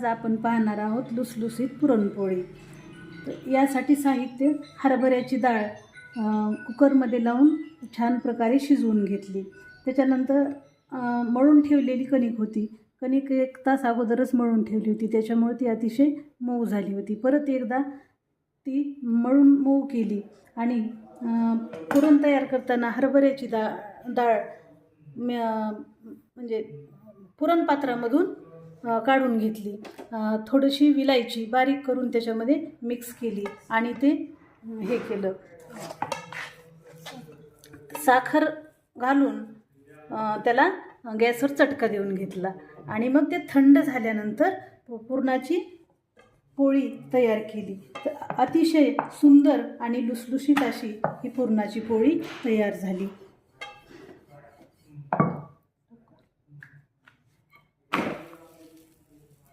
आज आपण पाहणार आहोत लुसलुसीत पुरणपोळी। तर यासाठी साहित्य: हरभऱ्याची डाळ कुकरमध्ये लावून छान प्रकारे शिजवून घेतली। त्याच्यानंतर मळून ठेवलेली कणिक होती। कणिक 1 तास अगोदरच मळून ठेवली होती, त्याच्यामुळे ती अतिशय मऊ झाली होती। परत एकदा ती मळून मऊ केली आणि पुरण तयार करताना हरभऱ्याची डाळ म्हणजे पुरण पात्रामधून काढून घेतली। थोडीशी विलायची बारीक करून त्याच्यामध्ये मिक्स केली आणि ते हे केलं, साखर घालून त्याला गॅसवर चटका देऊन घेतला आणि मग ते थंड झाल्यानंतर पुरणाची पोळी तयार केली। तर अतिशय सुंदर आणि लुसलुशीत अशी ही पुरणाची पोळी तयार झाली।